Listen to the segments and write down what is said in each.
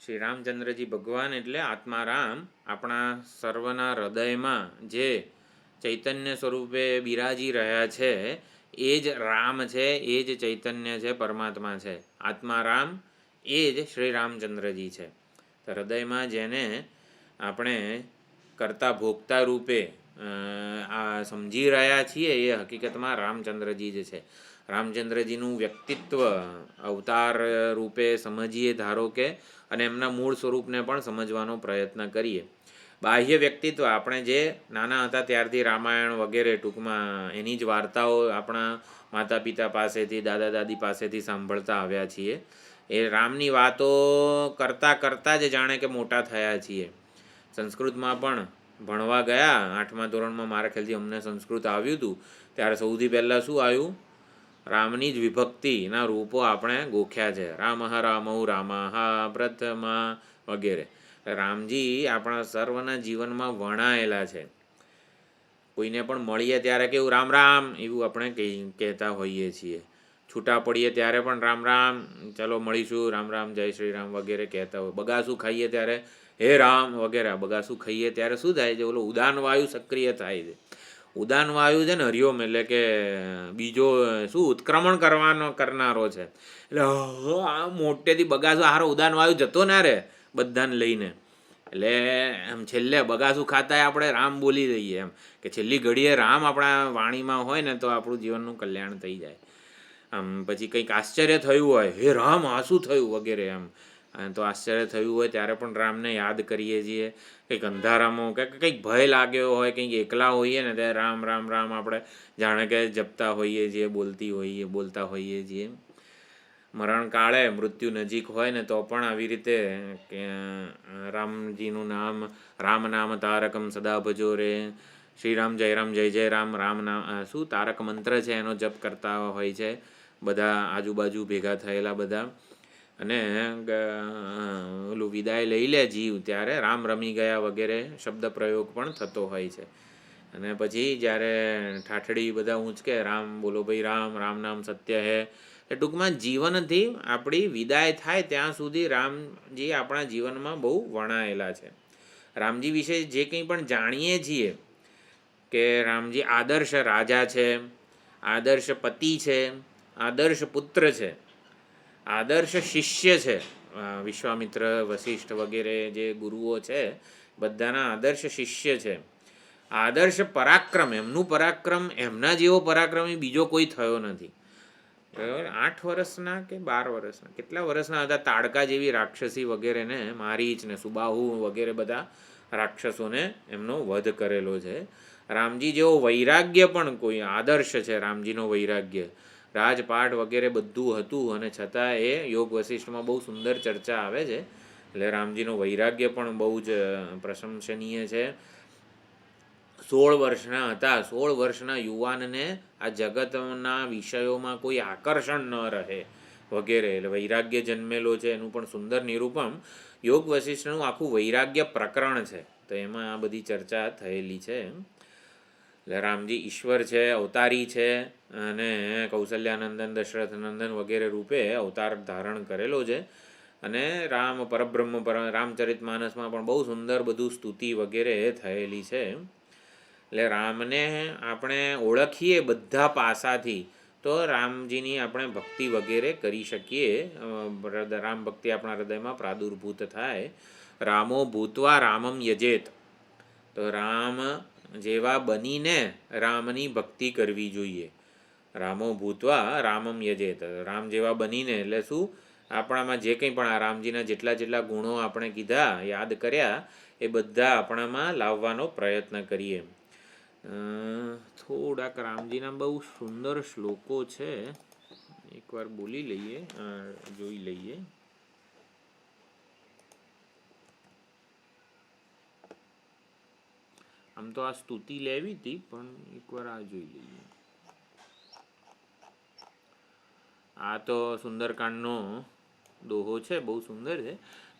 શ્રી રામચંદ્રજી ભગવાન એટલે આત્મારામ આપણા સર્વના હૃદયમાં જે ચૈતન્ય સ્વરૂપે બિરાજી રહ્યા છે એ જ રામ છે, એ જ ચૈતન્ય છે, પરમાત્મા છે. આત્મારામ એ જ શ્રી રામચંદ્રજી છે. હૃદયમાં જેને આપણે કરતા ભોગતા રૂપે આ સમજી રહ્યા છીએ એ હકીકતમાં રામચંદ્રજી જ છે. રામચંદ્રજીનું વ્યક્તિત્વ અવતાર રૂપે સમજીએ ધારો કે, અને એમના મૂળ સ્વરૂપને પણ સમજવાનો પ્રયત્ન કરીએ. બાહ્ય વ્યક્તિત્વ આપણે જે નાના હતા ત્યારથી રામાયણ વગેરે ટૂંકમાં એની જ વાર્તાઓ આપણા માતા પિતા પાસેથી, દાદા દાદી પાસેથી સાંભળતા આવ્યા છીએ. એ રામની વાતો કરતાં કરતાં જ જાણે કે મોટા થયા છીએ. સંસ્કૃતમાં પણ ભણવા ગયા 8મા ધોરણમાં મારા ખ્યાલથી અમને સંસ્કૃત આવ્યું હતું ત્યારે સૌથી પહેલાં શું આવ્યું? રામની જ વિભક્તિના રૂપો આપણે ગોખ્યા છે. રામ રામૌ રામા પ્રથમા વગેરે. રામજી આપણા સર્વના જીવનમાં વણાયેલા છે. કોઈને પણ મળીએ ત્યારે કેવું રામ રામ એવું આપણે કહેતા હોઈએ છીએ. છૂટા પડીએ ત્યારે પણ રામ રામ, ચલો મળીશું, રામ રામ, જય શ્રી રામ વગેરે કહેતા હોય. બગાસું ખાઈએ ત્યારે હે રામ વગેરે. બગાસું ખાઈએ ત્યારે શું થાય છે? ઓલો ઉદાન વાયુ સક્રિય થાય છે. ઉદાન વાયુ છે ને હરિઓમ એટલે કે બીજો શું ઉત્ક્રમણ કરનારો છે. એટલે આ મોટેથી બગાસું હારો ઉદાન વાયુ જતો ના રહે બધાને લઈને. એટલે એમ છેલ્લે બગાસું ખાતા આપણે રામ બોલી દઈએ એમ કે છેલ્લી ઘડીએ રામ આપણા વાણીમાં હોય ને તો આપણું જીવનનું કલ્યાણ થઈ જાય. આમ પછી કંઈક આશ્ચર્ય થયું હોય, હે રામ આ શું થયું વગેરે એમ તો આશ્ચર્ય થયું હોય ત્યારે પણ રામને યાદ કરીએ છીએ. કંઈક અંધારામાં કે કંઈક ભય લાગ્યો હોય, કંઈક એકલા હોઈએ ને ત્યારે રામ રામ રામ આપણે જાણે કે જપતા હોઈએ છીએ, બોલતા હોઈએ છીએ. મરણકાળે મૃત્યુ નજીક હોય ને તો પણ આવી રીતે રામજીનું નામ, રામ નામ તારકમ સદા ભજો રે, શ્રી રામ જય રામ જય જય રામ, રામ નામ શું તારક મંત્ર છે એનો જપ કરતા હોય છે બધા આજુબાજુ ભેગા થયેલા બધા. અને ઓલું વિદાય લઈ લે જીવ ત્યારે રામ રમી ગયા વગેરે શબ્દ પ્રયોગ પણ થતો હોય છે. અને પછી જ્યારે ઠાઠડી બધા ઊંચકે રામ બોલો ભાઈ રામ, રામ નામ સત્ય હે. એ ટૂંકમાં જીવનથી આપણી વિદાય થાય ત્યાં સુધી રામજી આપણા જીવનમાં બહુ વણાયેલા છે. રામજી વિશે જે કંઈ પણ જાણીએ છીએ કે રામજી આદર્શ રાજા છે, આદર્શ પતિ છે, આદર્શ પુત્ર છે, આદર્શ શિષ્ય છે. વિશ્વામિત્ર, વશિષ્ઠ વગેરે જે ગુરુઓ છે બધાના આદર્શ શિષ્ય છે. આદર્શ પરાક્રમ, એમનું પરાક્રમ એમના જેવો પરાક્રમી બીજો કોઈ થયો નથી. 8 વર્ષના કે 12 વર્ષના કેટલા વર્ષના હતા તાડકા જેવી રાક્ષસી વગેરેને મારીચ ને સુબાહુ વગેરે બધા રાક્ષસોને એમનો વધ કરેલો છે. રામજી જેવો વૈરાગ્ય પણ કોઈ આદર્શ છે. રામજીનો વૈરાગ્ય, રાજપાટ વગેરે બધું હતું અને છતાં એ યોગ વશિષ્ઠમાં બહુ સુંદર ચર્ચા આવે છે. એટલે રામજીનો વૈરાગ્ય પણ બહુ જ પ્રશંસનીય છે. 16 વર્ષના હતા. 16 વર્ષના યુવાનને આ જગતના વિષયોમાં કોઈ આકર્ષણ ન રહે વગેરે એટલે વૈરાગ્ય જન્મેલો છે. એનું પણ સુંદર નિરૂપમ યોગ વશિષ્ઠનું આખું વૈરાગ્ય પ્રકરણ છે. તો એમાં આ બધી ચર્ચા થયેલી છે. એટલે રામજી ઈશ્વર છે, અવતારી છે અને કૌશલ્યાનંદન, દશરથનંદન વગેરે રૂપે અવતાર ધારણ કરેલો છે. અને રામ પરબ્રહ્મ રામચરિત માનસમાં પણ બહુ સુંદર બધું સ્તુતિ વગેરે થયેલી છે. એટલે રામને આપણે ઓળખીએ બધા પાસાથી તો રામજીની આપણે ભક્તિ વગેરે કરી શકીએ. રામ ભક્તિ આપણા હૃદયમાં પ્રાદુર્ભૂત થાય. રામો ભૂતવા રામમ યજેત. તો રામ જેવા બનીને રામની ભક્તિ કરવી જોઈએ. રામો ભૂતવા રામમ યજેત. રામ જેવા બનીને એટલે શું? આપણામાં જે કંઈ પણ આ રામજીના જેટલા ગુણો આપણે કીધા, યાદ કર્યા, એ બધા આપણામાં લાવવાનો પ્રયત્ન કરીએ. થોડાક રામજીના બહુ સુંદર શ્લોકો છે, એકવાર બોલી લઈએ, જોઈ લઈએ. આમ તો આ સ્તુતિ લેવી હતી પણ એકવાર આ જોઈ લઈએ. આ તો સુંદરકાંડનો દોહો છે, બહુ સુંદર છે.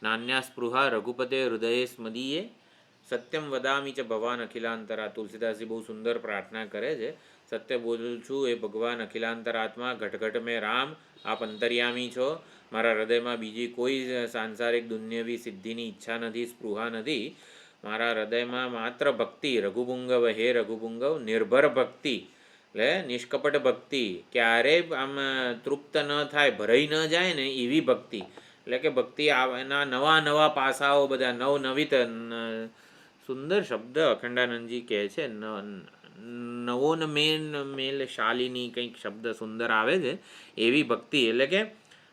નાન્યા સ્પૃહા રઘુપતે હૃદયે સ્મદીએ, સત્યમ વદામી ચ ભગવાન અખિલાંતરા. તુલસીદાસજી બહુ સુંદર પ્રાર્થના કરે છે. સત્ય બોલું છું એ ભગવાન અખિલાંતરાત્મા, ઘટઘટ મેં રામ, આપ અંતર્યામી છો. મારા હૃદયમાં બીજી કોઈ સાંસારિક દુન્યવી સિદ્ધિની ઈચ્છા નથી, સ્પૃહા નથી. મારા હૃદયમાં માત્ર ભક્તિ, રઘુપુંગવ હે રઘુપુંગવ, નિર્ભર ભક્તિ એટલે નિષ્કપટ ભક્તિ, ક્યારેય આમ તૃપ્ત ન થાય, ભરાઈ ન જાય ને એવી ભક્તિ. એટલે કે ભક્તિ એના નવા નવા પાસાઓ બધા નવનવીત, સુંદર શબ્દ અખંડાનંદજી કહે છે, નવો ને મેલ શાલિની કંઈક શબ્દ સુંદર આવે છે એવી ભક્તિ. એટલે કે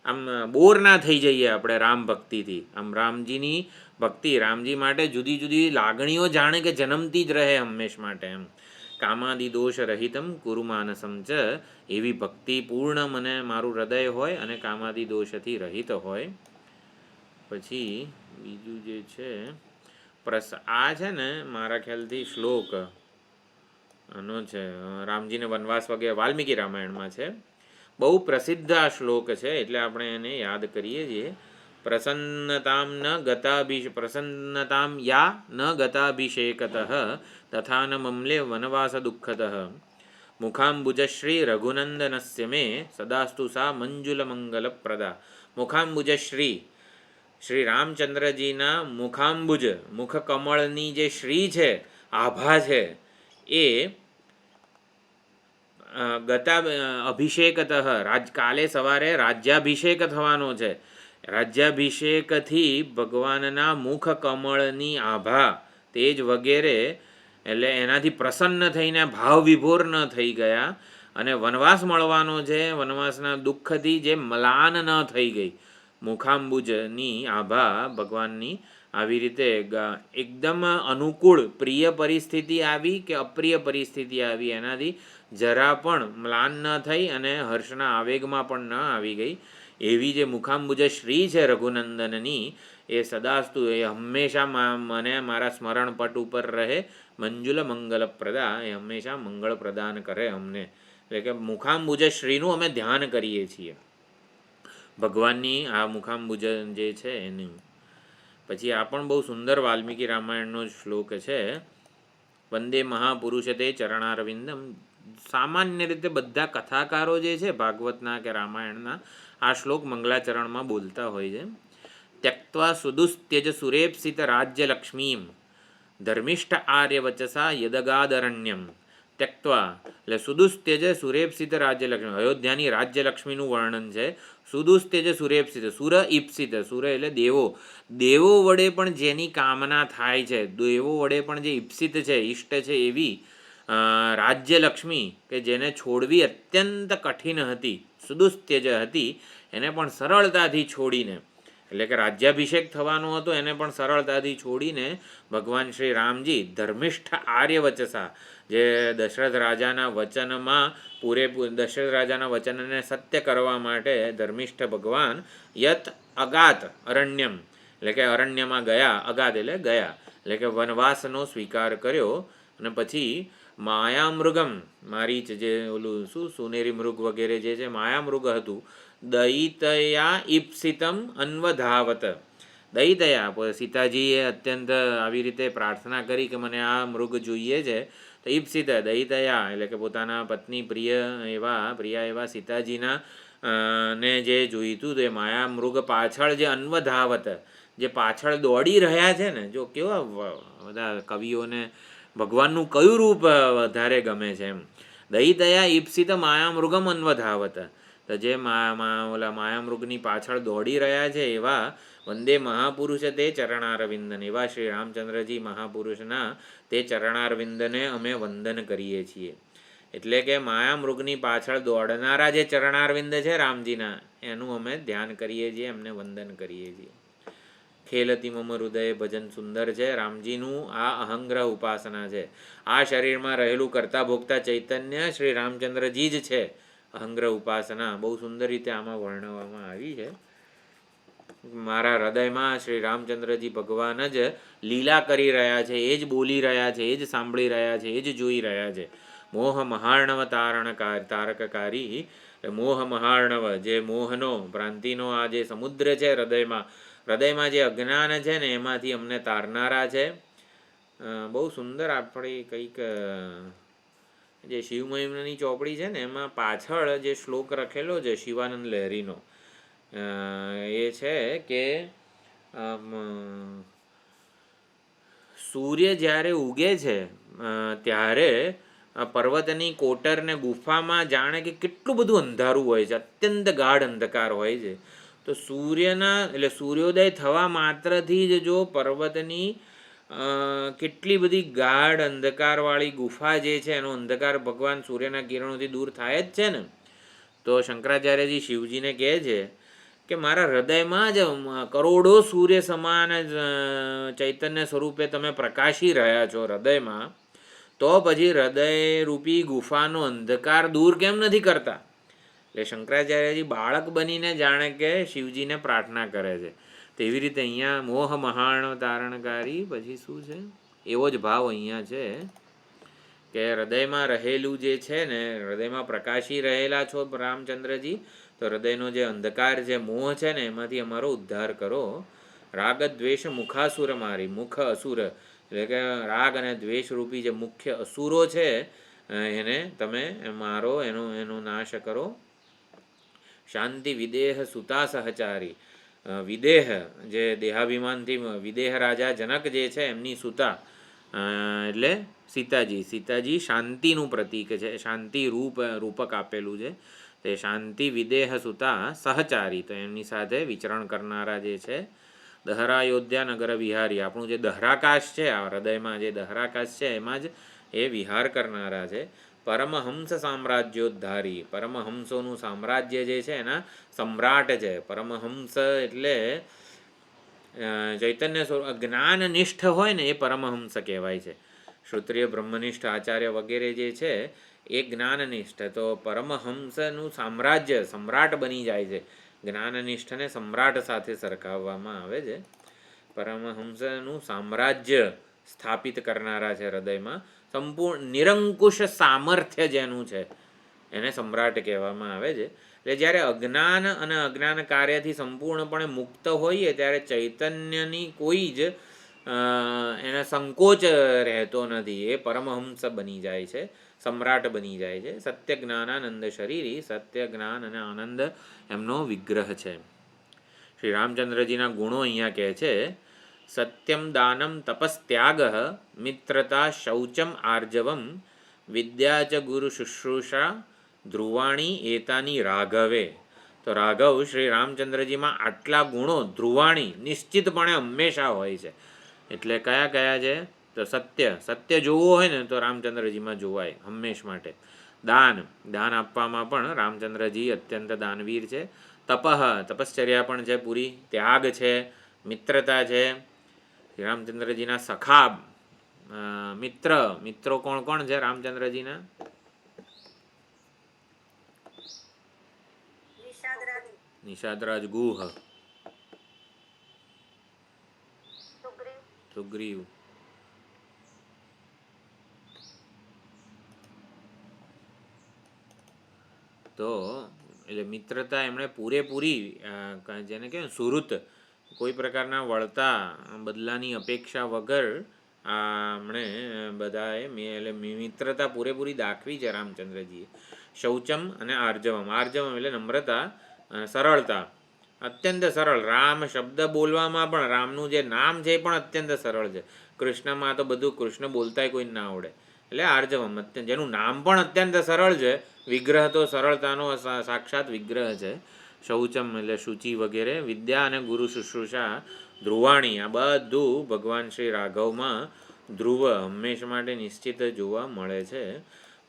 આમ બોર ના થઈ જઈએ આપણે રામ ભક્તિથી. આમ રામજીની ભક્તિ, રામજી માટે જુદી જુદી લાગણીઓ જાણે કે જન્મતી જ રહે હંમેશ માટે. એમ કામાદિ દોષ રહિતમ કુરુ માનસમ ચ, એવી ભક્તિ પૂર્ણ મને મારું હૃદય હોય અને કામાદિ દોષથી રહિત હોય. પછી બીજું જે છે આ છે ને મારા ખ્યાલથી શ્લોક આનો છે, રામજીને વનવાસ વગેરે વાલ્મીકી રામાયણમાં છે. બહુ પ્રસિદ્ધ આ શ્લોક છે એટલે આપણે એને યાદ કરીએ છીએ. પ્રસન્નતામ યા ન ગતાભિષેકતઃ તથા ન મમલે વનવાસ દુઃખતઃ મુખાંબુજશ્રી રઘુનંદનસ્ય મે સદાસ્તુ સા મંજુલ મંગલપ્રદા. મુખાંબુજશ્રી, શ્રી રામચંદ્રજીના મુખાંબુજ, મુખ કમળની જે શ્રી છે, આભા છે, એ ગતા અભિષેકતઃ કાલે સવારે રાજ્યાભિષેક થવાનો છે. રાજ્યાભિષેકથી ભગવાનના મુખ કમળની આભા, તેજ વગેરે, એટલે એનાથી પ્રસન્ન થઈને ભાવ વિભોર ન થઈ ગયા. અને વનવાસ મળવાનો છે, વનવાસના દુઃખથી જે મ્લાન ન થઈ ગઈ. મુખાંબુજની આભા ભગવાનની આવી રીતે એકદમ અનુકૂળ પ્રિય પરિસ્થિતિ આવી કે અપ્રિય પરિસ્થિતિ આવી, એનાથી જરા પણ મ્લાન ન થઈ અને હર્ષના આવેગમાં પણ ન આવી ગઈ. એવી જે મુખાંબુજ શ્રી છે રઘુનંદનની, એ સદાસ્તુ, એ હંમેશા મને મારા સ્મરણ પટ ઉપર રહે. મંજુલ મંગલપ્રદા, એ હંમેશા મંગળ પ્રદાન કરે અમને. એટલે કે મુખાંબુજ શ્રીનું અમે ધ્યાન કરીએ છીએ, ભગવાનની આ મુખાંબુજ જે છે એનું. પછી આ પણ બહુ સુંદર વાલ્મીકી રામાયણનો શ્લોક છે. વંદે મહાપુરુષ તે ચરણારવિંદમ. સામાન્ય રીતે બધા કથાકારો જે છે ભાગવતના કે રામાયણના, આ શ્લોક મંગલાચરણમાં બોલતા હોય છે. ત્યક્ત્વા સુદુસ્ત્યજ સુરેપ્સિત રાજ્યલક્ષ્મીમ ધર્મિષ્ઠ આર્યવચસા યદગાદરણ્યમ. ત્યક્ત્વા એટલે સુદુસ્ત્યજ સુરેપ્સિત રાજ્યલક્ષ્મી, અયોધ્યાની રાજ્યલક્ષ્મીનું વર્ણન છે. સુદુસ્ત્યજ સુરેપ્સિત, સુર ઈપ્સિત, સુર એટલે દેવો, દેવો વડે પણ જેની કામના થાય છે, દેવો વડે પણ જે ઈપ્સિત છે, ઈષ્ટ છે એવી રાજ્યલક્ષ્મી, કે જેને છોડવી અત્યંત કઠિન હતી, સુદુસ્ત્યજ હતી, એને પણ સરળતાથી છોડીને, એટલે કે રાજ્યાભિષેક થવાનો હતો, એને પણ સરળતાથી છોડીને ભગવાન શ્રી રામજી ધર્મિષ્ઠ આર્યવચસા, જે દશરથ રાજાના વચનમાં દશરથ રાજાના વચનને સત્ય કરવા માટે ધર્મિષ્ઠ ભગવાન યત અગાત અરણ્યમ, એટલે કે અરણ્યમાં ગયા, અગાત એટલે ગયા, એટલે કે વનવાસનો સ્વીકાર કર્યો. અને પછી માયામૃગમ, મારીચ જે ઓલું શું સુનેરી મૃગ વગેરે જે છે માયામૃગ હતું, દયિતયા ઈપ્સિતમ અન્વધાવત. દયિતયા, સીતાજીએ અત્યંત આવી રીતે પ્રાર્થના કરી કે મને આ મૃગ જોઈએ છે, તો ઈપ્સિત દયિતયા એટલે કે પોતાના પત્ની પ્રિયા એવા સીતાજીના ને જે જોઈતું તે માયામૃગ પાછળ જે અન્વધાવત, જે પાછળ દોડી રહ્યા છે ને, જો કેવા બધા કવિઓને ભગવાનનું કયું રૂપ વધારે ગમે છે એમ. દયિતયા ઈપ્સિત માયામૃગમ અન્વધાવત, તો જે ઓલા માયામૃગની પાછળ દોડી રહ્યા છે એવા વંદે મહાપુરુષ તે ચરણારવિંદન, એવા શ્રી રામચંદ્રજી મહાપુરુષના તે ચરણારવિંદને અમે વંદન કરીએ છીએ. એટલે કે માયામૃગની પાછળ દોડનારા જે ચરણારવિંદ છે રામજીના, એનું અમે ધ્યાન કરીએ છીએ, એમને વંદન કરીએ છીએ. ખેલતી મમ હૃદય ભજન સુંદર છે. રામજીનું આ અહંગ્રહ ઉપાસના છે. આ શરીરમાં રહેલું કરતા ભોગતા ચૈતન્ય શ્રી રામચંદ્રજી જ છે. અહંગ્રહ ઉપાસના બહુ સુંદર રીતે આમાં વર્ણવવામાં આવી છે. મારા હૃદયમાં શ્રી રામચંદ્રજી ભગવાન જ લીલા કરી રહ્યા છે, એ જ બોલી રહ્યા છે, એ જ સાંભળી રહ્યા છે, એ જ જોઈ રહ્યા છે. મોહ મહાર્ણવ તારકકારી, મોહ મહાર્ણવ, જે મોહનો ભ્રાંતિનો આ જે સમુદ્ર છે હૃદયમાં જે અજ્ઞાન છે ને, એમાંથી અમને તારનારા છે. બહુ સુંદર આપણી કંઈક જે શિવમહિમની ચોપડી છે ને, એમાં પાછળ જે શ્લોક લખેલો છે શિવાનંદ લહેરીનો, એ છે કે સૂર્ય જ્યારે ઉગે છે ત્યારે પર્વતની કોટર ને ગુફામાં જાણે કે કેટલું બધું અંધારું હોય છે, અત્યંત ગાઢ અંધકાર હોય છે. તો સૂર્યોદય થવા માત્રથી જ જો પર્વતની કેટલી બધી ગાઢ અંધકારવાળી ગુફા જે છે એનો અંધકાર ભગવાન સૂર્યના કિરણોથી દૂર થાય જ છે ને. તો શંકરાચાર્યજી શિવજીને કહે છે કે મારા હૃદયમાં જ કરોડો સૂર્ય સમાન ચૈતન્ય સ્વરૂપે તમે પ્રકાશી રહ્યા છો હૃદયમાં, તો પછી હૃદયરૂપી ગુફાનો અંધકાર દૂર કેમ નથી કરતા? એટલે શંકરાચાર્યજી બાળક બનીને જાણે કે શિવજીને પ્રાર્થના કરે છે. તેવી રીતે અહીંયા મોહ મહાણ તારણકારી, પછી શું છે એવો જ ભાવ અહીંયા છે કે હૃદયમાં રહેલું જે છે ને, હૃદયમાં પ્રકાશી રહેલા છો રામચંદ્રજી, તો હૃદયનો જે અંધકાર જે મોહ છે ને એમાંથી અમારો ઉદ્ધાર કરો. રાગ દ્વેષ મુખાસુર મારી, મુખ અસુર એટલે કે રાગ અને દ્વેષ રૂપી જે મુખ્ય અસુરો છે એને તમે મારો, એનો નાશ કરો. શાંતિ વિદેહ સુતા સહચારી, વિદેહ જે દેહાભિમાનથી વિદેહ રાજા જનક જે છે એમની સુતા એટલે સીતાજી શાંતિનું પ્રતીક છે, શાંતિ રૂપક આપેલું છે. તે શાંતિ વિદેહ સુતા સહચારી, તો એમની સાથે વિચરણ કરનારા જે છે. દહરાયોધ્યા નગર વિહારી, આપણું જે દહરાકાશ છે, આ હૃદયમાં જે દહરાકાશ છે એમાં જ એ વિહાર કરનારા છે. પરમહંસ સામ્રાજ્યોદ્ધારી, પરમહંસોનું સામ્રાજ્ય જે છે એના સમ્રાટ છે. પરમહંસ એટલે ચૈતન્ય સ્વરૂપ જ્ઞાનનિષ્ઠ હોય ને એ પરમહંસ કહેવાય છે. ક્ષત્રિય બ્રહ્મનિષ્ઠ આચાર્ય વગેરે જે છે એ જ્ઞાનનિષ્ઠ, તો પરમહંસનું સામ્રાજ્ય સમ્રાટ બની જાય છે. જ્ઞાનનિષ્ઠને સમ્રાટ સાથે સરખાવવામાં આવે છે. પરમહંસનું સામ્રાજ્ય સ્થાપિત કરનારા છે હૃદયમાં. સંપૂર્ણ નિરંકુશ સામર્થ્ય જેનું છે એને સમ્રાટ કહેવામાં આવે છે. એટલે જ્યારે અજ્ઞાન અને અજ્ઞાન કાર્યથી સંપૂર્ણપણે મુક્ત હોઈએ ત્યારે ચૈતન્યની કોઈ જ એને સંકોચ રહેતો નથી. એ પરમહંસ બની જાય છે, સમ્રાટ બની જાય છે. સત્ય જ્ઞાનાનંદ શરીરી, સત્ય જ્ઞાન અને આનંદ એમનો વિગ્રહ છે. શ્રી રામચંદ્રજીના ગુણો અહીંયા કહે છે. સત્યમ દાનમ તપસ્ત્યાગ, મિત્રતા શૌચમ આર્જવમ, વિદ્યા ચ ગુરુ શુશ્રૂષા, ધ્રુવાણી એતાની રાઘવે. તો રાઘવ શ્રી રામચંદ્રજીમાં આટલા ગુણો ધ્રુવાણી નિશ્ચિતપણે હંમેશા હોય છે. એટલે કયા કયા છે? તો સત્ય જોવું હોય ને તો રામચંદ્રજીમાં જોવાય હંમેશ માટે. દાન આપવામાં પણ રામચંદ્રજી અત્યંત દાનવીર છે. તપશ્ચર્યા પણ છે પૂરી. ત્યાગ છે, મિત્રતા છે. રામચંદ્રજીના સખા મિત્રો કોણ કોણ છે રામચંદ્રજીના? નિષાદરાજ ગુહ, સુગ્રીવ, તો એટલે મિત્રતા એમણે પૂરેપૂરી, જેને કહેવાય સુહૃત, કોઈ પ્રકારના વળતા બદલાની અપેક્ષા વગર એમણે બધાએ એટલે મિત્રતા પૂરેપૂરી દાખવી છે રામચંદ્રજીએ. શૌચમ અને આર્જવમ એટલે નમ્રતા, સરળતા, અત્યંત સરળ. રામ શબ્દ બોલવામાં પણ, રામનું જે નામ છે એ પણ અત્યંત સરળ છે. કૃષ્ણમાં તો બધું કૃષ્ણ બોલતાય કોઈ ના આવડે, એટલે આર્જવમ જેનું નામ પણ અત્યંત સરળ છે. વિગ્રહ તો સરળતાનો સાક્ષાત વિગ્રહ છે. શૌચમ એટલે શુચિ વગેરે. વિદ્યા અને ગુરુ શુશ્રૂષા, ધ્રુવાણી, આ બધું ભગવાન શ્રી રાઘવમાં ધ્રુવ હંમેશ માટે નિશ્ચિત જોવા મળે છે.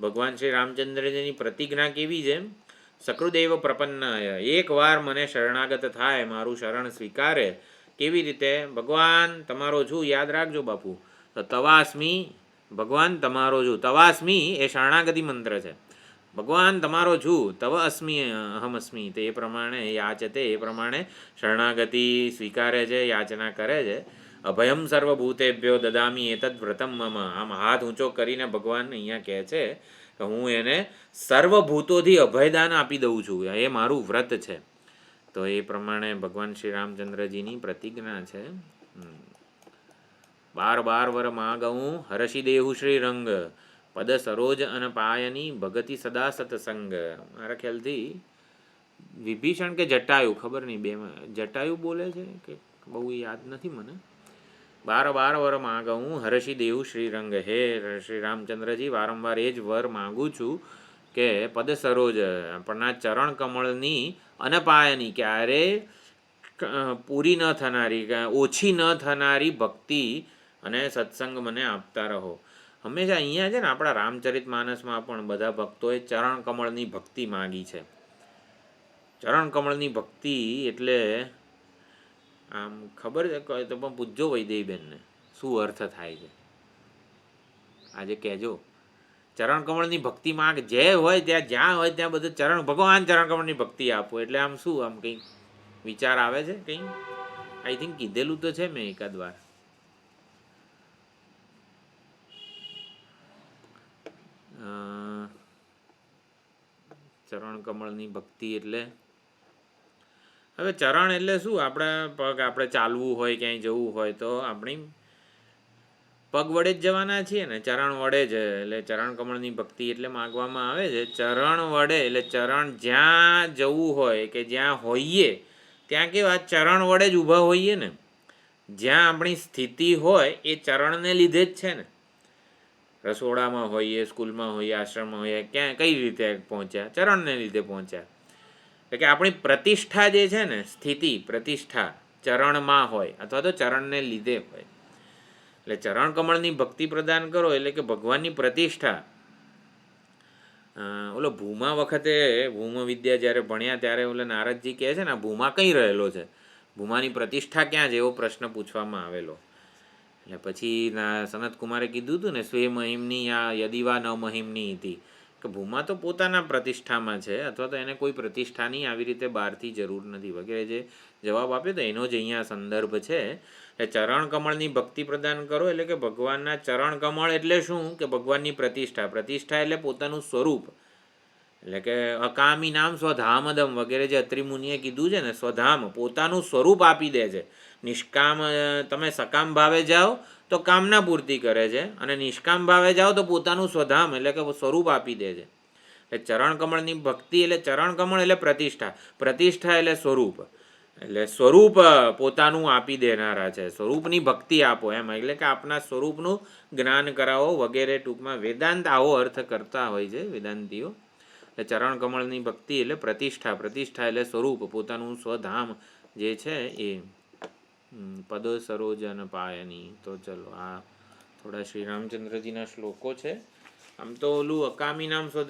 ભગવાન શ્રી રામચંદ્રજીની પ્રતિજ્ઞા કેવી છે? સકૃદેવ પ્રપન્નાય, એકવાર મને શરણાગત થાય, મારું શરણ સ્વીકારે. કેવી રીતે? ભગવાન તમારો છું, યાદ રાખજો બાપુ. તો તવાસ્મી, ભગવાન તમારો છું. તવાસ્મી એ શરણાગતિ મંત્ર છે. ભગવાન તમારો છું, તવ અસ્મી અહમ અસ્મી, તે એ પ્રમાણે યાચતે, એ પ્રમાણે શરણાગતિ સ્વીકારે છે, યાચના કરે છે. અભયમ સર્વભૂતેભ્યો દદામી એતદ વ્રતમ મમ, આમ હાથ ઊંચો કરીને ભગવાન અહીંયા કહે છે કે હું એને સર્વભૂતોથી અભયદાન આપી દઉં છું, એ મારું વ્રત છે. તો એ પ્રમાણે ભગવાન શ્રી રામચંદ્રજીની પ્રતિજ્ઞા છે. 12 વર માગઉં હરષિ દેહુ શ્રી રંગ, પદ સરોજ અન પાયની ભગતિ સદા સત્સંગ. મારા ખ્યાલથી વિભીષણ કે જટાયુ ખબર નહીં, બેમાં જટાયુ બોલે છે કે બહુ યાદ નથી મને. 12 વર માગું હર્ષિ દેવું શ્રીરંગ. હે શ્રી રામચંદ્રજી, વારંવાર એ જ વર માગું છું કે પદ સરોજ આપણના ચરણ કમળની અનપાયની, ક્યારે પૂરી ન થનારી, ઓછી ન થનારી ભક્તિ અને સત્સંગ મને આપતા રહો. હંમેશા અહીંયા છે ને આપણા રામચરિત માનસમાં પણ બધા ભક્તોએ ચરણ કમળની ભક્તિ માગી છે. ચરણ કમળની ભક્તિ એટલે આમ ખબર છે તો પણ પૂછજો વૈદેહીબેનને શું અર્થ થાય છે, આજે કહેજો. ચરણ કમળની ભક્તિ માંગ જે હોય ત્યાં, જ્યાં હોય ત્યાં બધું ચરણ, ભગવાન ચરણ કમળની ભક્તિ આપો એટલે આમ શું, આમ કંઈક વિચાર આવે છે કંઈ. આઈ થિંક કીધેલું તો છે મેં એકાદ વાર. ચરણ કમળની ભક્તિ એટલે, હવે ચરણ એટલે શું, આપણા પગ, આપણે ચાલવું હોય ક્યાંય જવું હોય તો આપણી પગ વડે જ જવાના છીએ ને, ચરણ વડે જ. એટલે ચરણ કમળની ભક્તિ એટલે માગવામાં આવે છે ચરણ વડે. એટલે ચરણ જ્યાં જવું હોય કે જ્યાં હોઈએ ત્યાં કેવા ચરણ વડે જ ઊભા હોઈએ ને. જ્યાં આપણી સ્થિતિ હોય એ ચરણને લીધે જ છે ને. રસોડામાં હોઈએ, સ્કૂલમાં હોઈએ, આશ્રમમાં હોઈએ, ક્યાં કઈ રીતે પહોંચ્યા? ચરણને લીધે પહોંચ્યા. એટલે કે આપણી પ્રતિષ્ઠા જે છે ને, સ્થિતિ પ્રતિષ્ઠા ચરણમાં હોય અથવા તો ચરણને લીધે હોય. એટલે ચરણ કમળની ભક્તિ પ્રદાન કરો એટલે કે ભગવાનની પ્રતિષ્ઠા. ઓલો ભૂમા વખતે, ભૂમ વિદ્યા જ્યારે ભણ્યા ત્યારે ઓલા નારદજી કહે છે ને ભૂમા કઈ રહેલો છે, ભૂમાની પ્રતિષ્ઠા ક્યાં છે એવો પ્રશ્ન પૂછવામાં આવેલો. એટલે પછી સનત કુમારે કીધું હતું ને, સ્વે મહિમની યા યદિવા ન મહિમની હતી, કે ભૂમા તો પોતાના પ્રતિષ્ઠામાં છે અથવા તો એને કોઈ પ્રતિષ્ઠાની આવી રીતે બહારથી જરૂર નથી વગેરે જે જવાબ આપ્યો તો એનો જ અહીંયા સંદર્ભ છે. એ ચરણ કમળની ભક્તિ પ્રદાન કરો એટલે કે ભગવાનના ચરણ કમળ એટલે શું, કે ભગવાનની પ્રતિષ્ઠા. પ્રતિષ્ઠા એટલે પોતાનું સ્વરૂપ. એટલે કે અકામી નામ સ્વધામદમ વગેરે જે અત્રિ મુનિએ કીધું છે ને, સ્વધામ પોતાનું સ્વરૂપ આપી દે છે. નિષ્કામ, તમે સકામ ભાવે જાઓ તો કામના પૂર્તિ કરે છે, અને નિષ્કામ ભાવે જાઓ તો પોતાનું સ્વધામ એટલે કે સ્વરૂપ આપી દે છે. એટલે ચરણ કમળની ભક્તિ એટલે ચરણ કમળ એટલે પ્રતિષ્ઠા, પ્રતિષ્ઠા એટલે સ્વરૂપ. એટલે સ્વરૂપ પોતાનું આપી દેનારા છે. સ્વરૂપની ભક્તિ આપો એમ, એટલે કે આપના સ્વરૂપનું જ્ઞાન કરાવો વગેરે. ટૂંકમાં વેદાંત આવો અર્થ કરતા હોય છે વેદાંતિઓ. એટલે ચરણ કમળની ભક્તિ એટલે પ્રતિષ્ઠા, પ્રતિષ્ઠા એટલે સ્વરૂપ, પોતાનું સ્વધામ જે છે એ. પદો સરોજન પાયની. તો ચલો આ થોડા શ્રી રામચંદ્રજીના શ્લોકો છે. આમ તો ઓલું અકામી નામ શું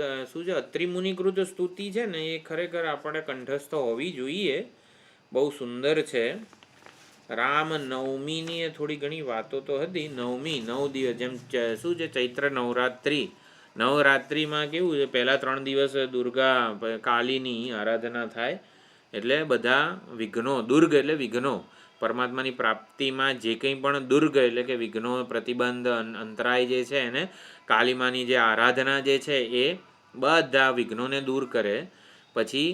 છે, અત્રિ મુનિકૃત સ્તુતિ છે ને, એ ખરેખર આપણે કંઠસ્થ હોવી જોઈએ. બહુ સુંદર છે. રામ નવમીની થોડી ઘણી વાતો તો હતી. નવમી 9 દિવસ, જેમ શું છે ચૈત્ર નવરાત્રિ. નવરાત્રિમાં કેવું છે, પહેલાં 3 દિવસ દુર્ગા કાલીની આરાધના થાય. એટલે બધા વિઘ્નો, દુર્ગ એટલે વિઘ્નો, પરમાત્માની પ્રાપ્તિમાં જે કંઈ પણ દુર્ગ એટલે કે વિઘ્નો, પ્રતિબંધ, અંતરાય જે છે એને કાલીમાની જે આરાધના જે છે એ બધા વિઘ્નોને દૂર કરે. પછી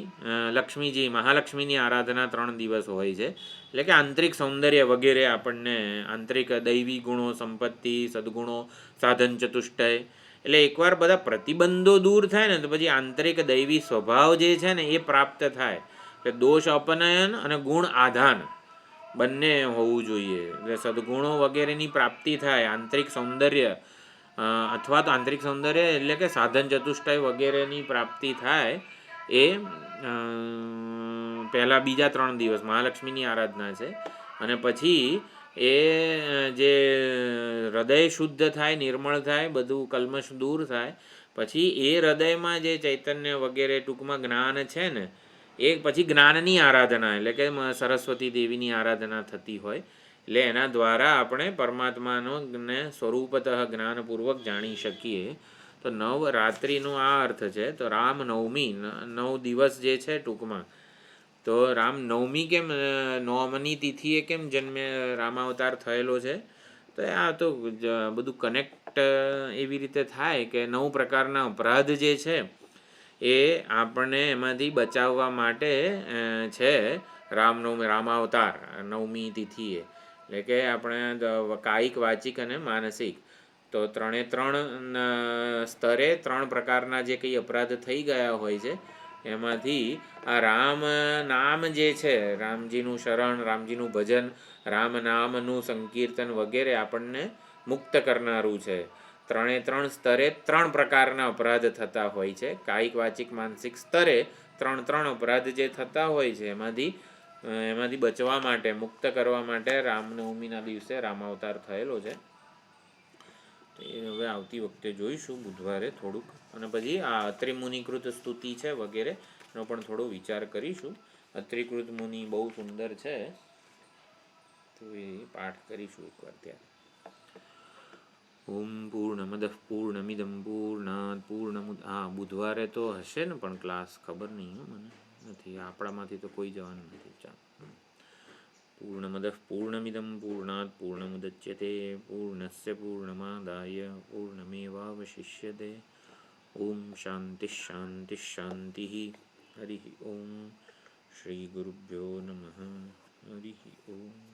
લક્ષ્મીજી, મહાલક્ષ્મીની આરાધના 3 દિવસ હોય છે. એટલે કે આંતરિક સૌંદર્ય વગેરે આપણને, આંતરિક દૈવી ગુણો, સંપત્તિ, સદગુણો, સાધન ચતુષ્ટય. એટલે એકવાર બધા પ્રતિબંધો દૂર થાય ને તો પછી આંતરિક દૈવી સ્વભાવ જે છે ને એ પ્રાપ્ત થાય. એટલે દોષ અપનયન અને ગુણ આધાન બંને હોવું જોઈએ. એટલે સદગુણો વગેરેની પ્રાપ્તિ થાય. આંતરિક સૌંદર્ય અથવા તો આંતરિક સૌંદર્ય એટલે કે સાધન ચતુષ્ટય વગેરેની પ્રાપ્તિ થાય. એ પહેલાં બીજા 3 દિવસ મહાલક્ષ્મીની આરાધના છે. અને પછી એ જે હૃદય શુદ્ધ થાય, નિર્મળ થાય, બધું કલ્મશ દૂર થાય. પછી એ હૃદયમાં જે ચૈતન્ય વગેરે ટૂંકમાં જ્ઞાન છે ને, એ પછી જ્ઞાનની આરાધના એટલે કે સરસ્વતી દેવીની આરાધના થતી હોય. એટલે એના દ્વારા આપણે પરમાત્માનો સ્વરૂપતઃ જ્ઞાનપૂર્વક જાણી શકીએ. તો નવરાત્રિનો આ અર્થ છે. તો રામનવમી 9 દિવસ જે છે ટૂંકમાં. તો રામનવમી કેમ, નવમની તિથિએ કેમ જન્મે રામાવતાર થયેલો છે? તો આ તો બધું કનેક્ટ એવી રીતે થાય કે 9 પ્રકારના અપરાધ જે છે એ આપણને એમાંથી બચાવવા માટે છે રામનવમી, રામાવતાર 9મી તિથિએ. એટલે કે આપણે કાયિક, વાચિક અને માનસિક, તો 3 સ્તરે 3 પ્રકારના જે કંઈ અપરાધ થઈ ગયા હોય છે એમાંથી આ રામ નામ જે છે, રામજીનું શરણ, રામજીનું ભજન, રામ નામનું સંકીર્તન વગેરે આપણને મુક્ત કરનારું છે. 3 સ્તરે 3 પ્રકારના અપરાધ થતા હોય છે. કાયિક, વાચિક, માનસિક સ્તરે 3 અપરાધ જે થતા હોય છે એમાંથી બચવા માટે, મુક્ત કરવા માટે રામનવમીના દિવસે રામાવતાર થયેલો છે. એ હવે આવતી વખતે જોઈશું બુધવારે થોડુંક, અને પછી આ અત્રિ મુનિકૃત સ્તુતિ છે વગેરે એનો પણ થોડો વિચાર કરીશું. અત્રિકૃત મુનિ બહુ સુંદર છે, તો એ પાઠ કરીશું એકવાર ત્યારે. ઓમ પૂર્ણમદ પૂર્ણમિદમ પૂર્ણાત પૂર્ણમુદ બુધવારે તો હશે ને પણ ક્લાસ, ખબર નહીં મને નથી, આપણામાંથી તો કોઈ જવાનું નથી. ચાલ, પૂર્ણમદ પૂર્ણમિદમ પૂર્ણાત પૂર્ણમુદચ્યતે પૂર્ણસ્ય પૂર્ણમાદાય પૂર્ણમેવાવશિષ્યતે. ઓમ શાંતિ શાંતિ શાંતિ. હરિ ઓમ. શ્રી ગુરુભ્યો નમઃ. હરિ ઓમ.